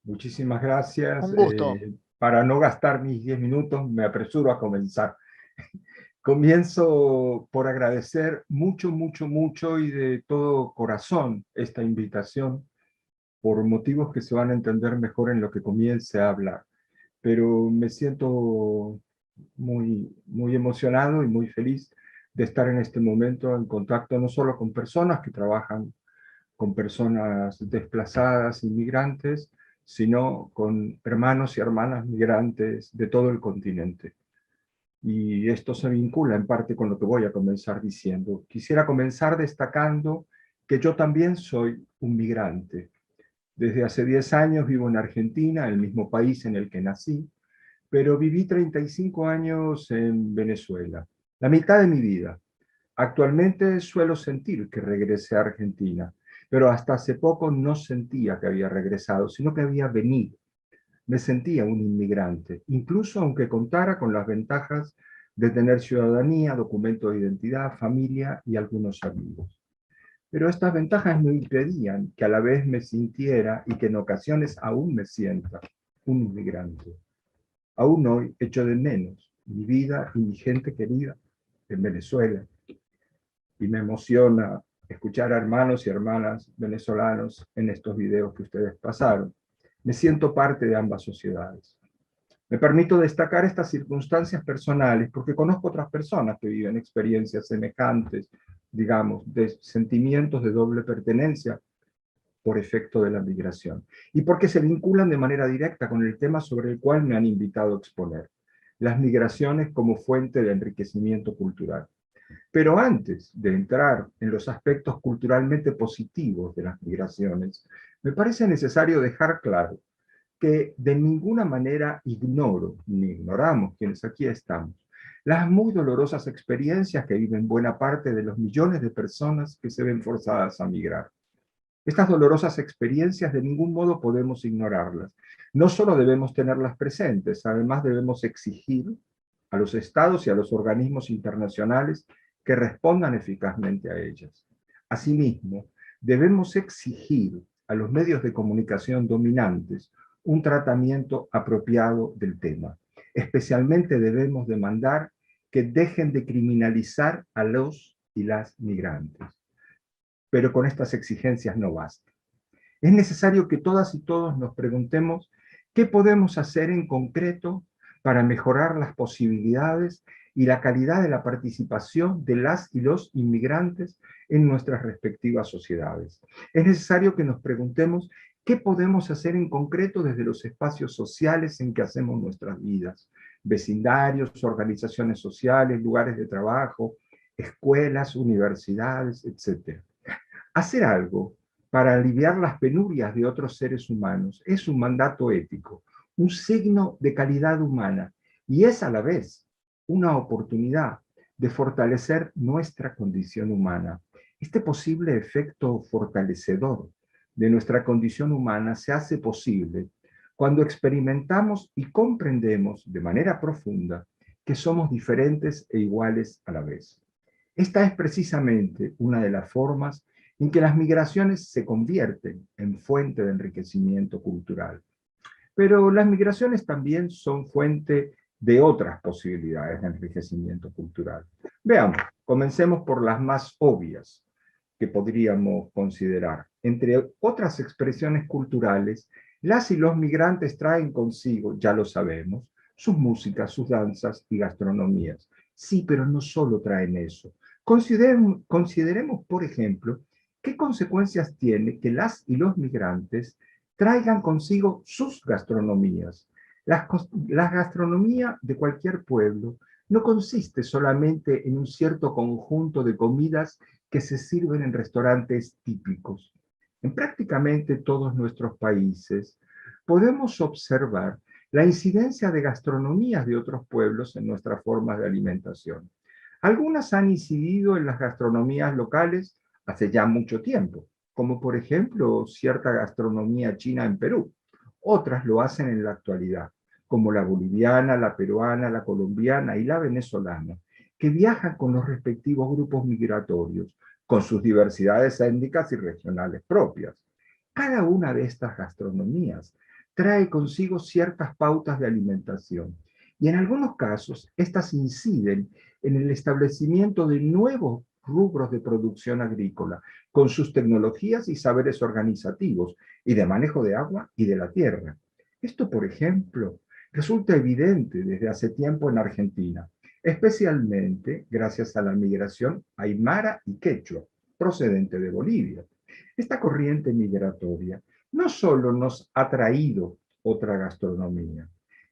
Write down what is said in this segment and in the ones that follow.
Muchísimas gracias. Un gusto. Para no gastar mis 10 minutos, me apresuro a comenzar. Comienzo por agradecer mucho, mucho, mucho y de todo corazón esta invitación por motivos que se van a entender mejor en lo que comience a hablar. Pero me siento muy, muy emocionado y muy feliz de estar en este momento en contacto no solo con personas que trabajan con personas desplazadas, inmigrantes, sino con hermanos y hermanas migrantes de todo el continente. Y esto se vincula en parte con lo que voy a comenzar diciendo. Quisiera comenzar destacando que yo también soy un migrante. Desde hace 10 años vivo en Argentina, el mismo país en el que nací, pero viví 35 años en Venezuela, la mitad de mi vida. Actualmente suelo sentir que regresé a Argentina, pero hasta hace poco no sentía que había regresado, sino que había venido. Me sentía un inmigrante, incluso aunque contara con las ventajas de tener ciudadanía, documento de identidad, familia y algunos amigos. Pero estas ventajas me impedían que a la vez me sintiera y que en ocasiones aún me sienta un inmigrante. Aún hoy echo de menos mi vida y mi gente querida en Venezuela, y me emociona escuchar a hermanos y hermanas venezolanos en estos videos que ustedes pasaron. Me siento parte de ambas sociedades. Me permito destacar estas circunstancias personales porque conozco otras personas que viven experiencias semejantes, digamos, de sentimientos de doble pertenencia por efecto de la migración, y porque se vinculan de manera directa con el tema sobre el cual me han invitado a exponer, las migraciones como fuente de enriquecimiento cultural. Pero antes de entrar en los aspectos culturalmente positivos de las migraciones, me parece necesario dejar claro que de ninguna manera ignoro, ni ignoramos quienes aquí estamos, las muy dolorosas experiencias que viven buena parte de los millones de personas que se ven forzadas a migrar. Estas dolorosas experiencias de ningún modo podemos ignorarlas. No solo debemos tenerlas presentes, además debemos exigir a los estados y a los organismos internacionales que respondan eficazmente a ellas. Asimismo, debemos exigir a los medios de comunicación dominantes un tratamiento apropiado del tema. Especialmente debemos demandar que dejen de criminalizar a los y las migrantes. Pero con estas exigencias no basta. Es necesario que todas y todos nos preguntemos qué podemos hacer en concreto para mejorar las posibilidades y la calidad de la participación de las y los inmigrantes en nuestras respectivas sociedades. Es necesario que nos preguntemos qué podemos hacer en concreto desde los espacios sociales en que hacemos nuestras vidas, vecindarios, organizaciones sociales, lugares de trabajo, escuelas, universidades, etc. Hacer algo para aliviar las penurias de otros seres humanos es un mandato ético, un signo de calidad humana, y es a la vez una oportunidad de fortalecer nuestra condición humana. Este posible efecto fortalecedor de nuestra condición humana se hace posible cuando experimentamos y comprendemos de manera profunda que somos diferentes e iguales a la vez. Esta es precisamente una de las formas en que las migraciones se convierten en fuente de enriquecimiento cultural. Pero las migraciones también son fuente de otras posibilidades de enriquecimiento cultural. Veamos, comencemos por las más obvias que podríamos considerar. Entre otras expresiones culturales, las y los migrantes traen consigo, ya lo sabemos, sus músicas, sus danzas y gastronomías. Sí, pero no solo traen eso. Consideremos, por ejemplo, qué consecuencias tiene que las y los migrantes traigan consigo sus gastronomías. La gastronomía de cualquier pueblo no consiste solamente en un cierto conjunto de comidas que se sirven en restaurantes típicos. En prácticamente todos nuestros países podemos observar la incidencia de gastronomías de otros pueblos en nuestras formas de alimentación. Algunas han incidido en las gastronomías locales hace ya mucho tiempo, como por ejemplo cierta gastronomía china en Perú. Otras lo hacen en la actualidad, como la boliviana, la peruana, la colombiana y la venezolana, que viajan con los respectivos grupos migratorios, con sus diversidades étnicas y regionales propias. Cada una de estas gastronomías trae consigo ciertas pautas de alimentación. Y en algunos casos, estas inciden en el establecimiento de nuevos rubros de producción agrícola, con sus tecnologías y saberes organizativos, y de manejo de agua y de la tierra. Esto, por ejemplo, resulta evidente desde hace tiempo en Argentina, especialmente gracias a la migración aymara y quechua, procedente de Bolivia. Esta corriente migratoria no solo nos ha traído otra gastronomía,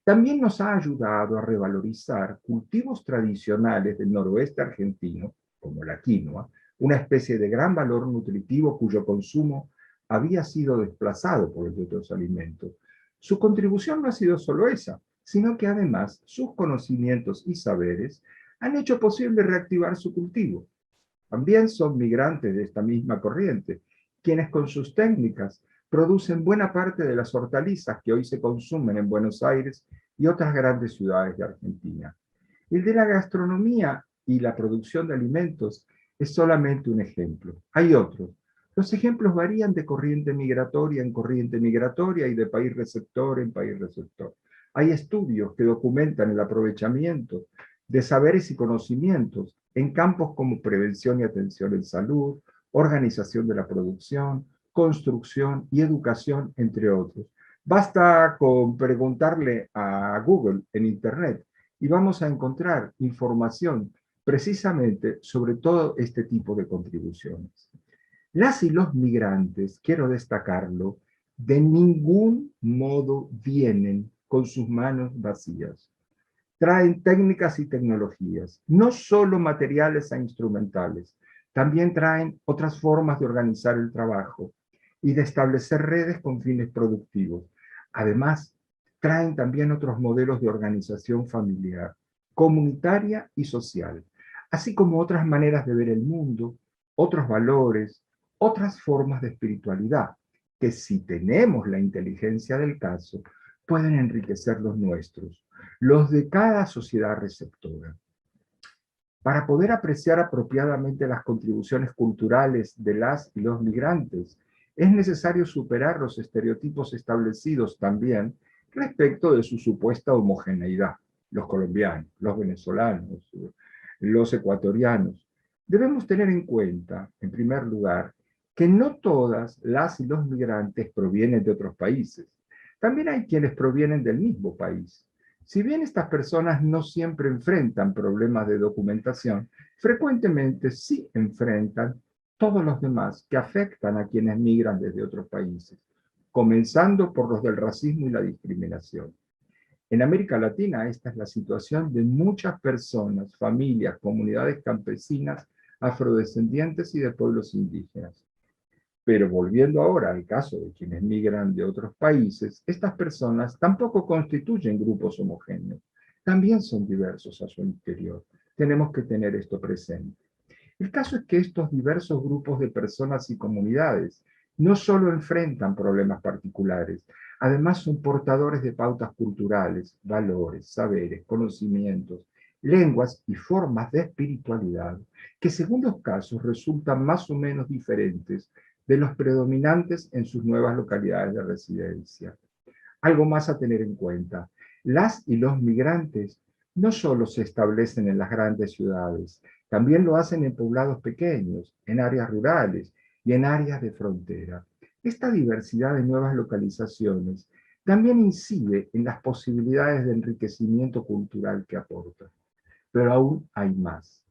también nos ha ayudado a revalorizar cultivos tradicionales del noroeste argentino, como la quinoa, una especie de gran valor nutritivo cuyo consumo había sido desplazado por los otros alimentos. Su contribución no ha sido solo esa, sino que además sus conocimientos y saberes han hecho posible reactivar su cultivo. También son migrantes de esta misma corriente, quienes con sus técnicas producen buena parte de las hortalizas que hoy se consumen en Buenos Aires y otras grandes ciudades de Argentina. El de la gastronomía y la producción de alimentos es solamente un ejemplo. Hay otros. Los ejemplos varían de corriente migratoria en corriente migratoria y de país receptor en país receptor. Hay estudios que documentan el aprovechamiento de saberes y conocimientos en campos como prevención y atención en salud, organización de la producción, construcción y educación, entre otros. Basta con preguntarle a Google en Internet y vamos a encontrar información precisamente sobre todo este tipo de contribuciones. Las y los migrantes, quiero destacarlo, de ningún modo vienen con sus manos vacías. Traen técnicas y tecnologías, no solo materiales e instrumentales, también traen otras formas de organizar el trabajo y de establecer redes con fines productivos. Además, traen también otros modelos de organización familiar, comunitaria y social, así como otras maneras de ver el mundo, otros valores, otras formas de espiritualidad, que si tenemos la inteligencia del caso, pueden enriquecer los nuestros, los de cada sociedad receptora. Para poder apreciar apropiadamente las contribuciones culturales de las y los migrantes, es necesario superar los estereotipos establecidos también respecto de su supuesta homogeneidad. Los colombianos, los venezolanos, los ecuatorianos. Debemos tener en cuenta, en primer lugar, que no todas las y los migrantes provienen de otros países. También hay quienes provienen del mismo país. Si bien estas personas no siempre enfrentan problemas de documentación, frecuentemente sí enfrentan todos los demás que afectan a quienes migran desde otros países, comenzando por los del racismo y la discriminación. En América Latina esta es la situación de muchas personas, familias, comunidades campesinas, afrodescendientes y de pueblos indígenas. Pero volviendo ahora al caso de quienes migran de otros países, estas personas tampoco constituyen grupos homogéneos. También son diversos a su interior. Tenemos que tener esto presente. El caso es que estos diversos grupos de personas y comunidades no solo enfrentan problemas particulares, además son portadores de pautas culturales, valores, saberes, conocimientos, lenguas y formas de espiritualidad que según los casos resultan más o menos diferentes de los predominantes en sus nuevas localidades de residencia. Algo más a tener en cuenta. Las y los migrantes no solo se establecen en las grandes ciudades, también lo hacen en poblados pequeños, en áreas rurales y en áreas de frontera. Esta diversidad de nuevas localizaciones también incide en las posibilidades de enriquecimiento cultural que aportan. Pero aún hay más.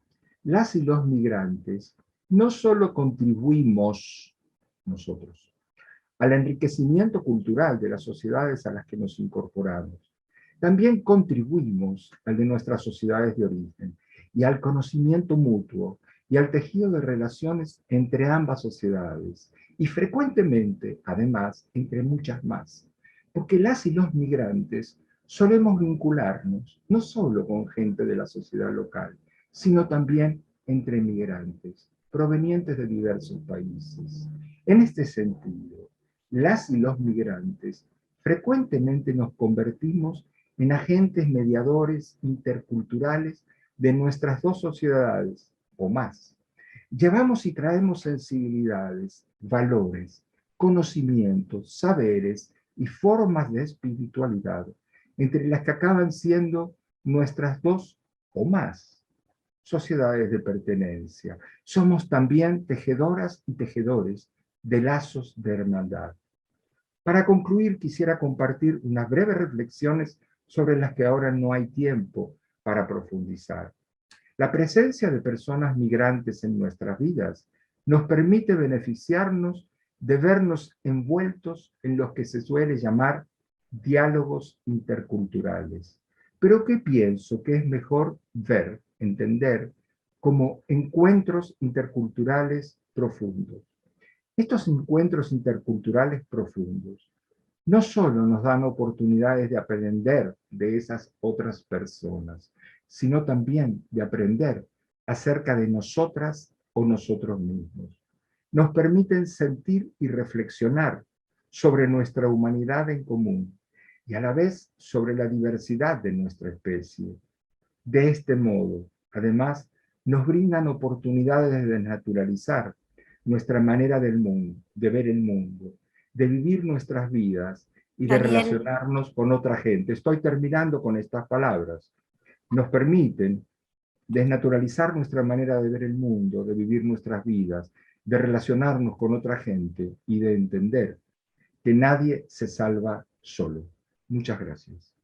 Las y los migrantes no solo contribuimos nosotros al enriquecimiento cultural de las sociedades a las que nos incorporamos, también contribuimos al de nuestras sociedades de origen y al conocimiento mutuo y al tejido de relaciones entre ambas sociedades y frecuentemente, además, entre muchas más. Porque las y los migrantes solemos vincularnos no solo con gente de la sociedad local, sino también entre migrantes provenientes de diversos países. En este sentido, las y los migrantes frecuentemente nos convertimos en agentes mediadores interculturales de nuestras dos sociedades o más. Llevamos y traemos sensibilidades, valores, conocimientos, saberes y formas de espiritualidad, entre las que acaban siendo nuestras dos o más sociedades de pertenencia. Somos también tejedoras y tejedores de lazos de hermandad. Para concluir, quisiera compartir unas breves reflexiones sobre las que ahora no hay tiempo para profundizar. La presencia de personas migrantes en nuestras vidas nos permite beneficiarnos de vernos envueltos en lo que se suele llamar diálogos interculturales. Pero ¿qué pienso que es mejor ver, entender, como encuentros interculturales profundos? Estos encuentros interculturales profundos no solo nos dan oportunidades de aprender de esas otras personas, sino también de aprender acerca de nosotras o nosotros mismos. Nos permiten sentir y reflexionar sobre nuestra humanidad en común y a la vez sobre la diversidad de nuestra especie. De este modo, además, nos brindan oportunidades de desnaturalizar nuestra manera del mundo, de ver el mundo, de vivir nuestras vidas y de Daniel, relacionarnos con otra gente. Estoy terminando con estas palabras. Nos permiten desnaturalizar nuestra manera de ver el mundo, de vivir nuestras vidas, de relacionarnos con otra gente y de entender que nadie se salva solo. Muchas gracias.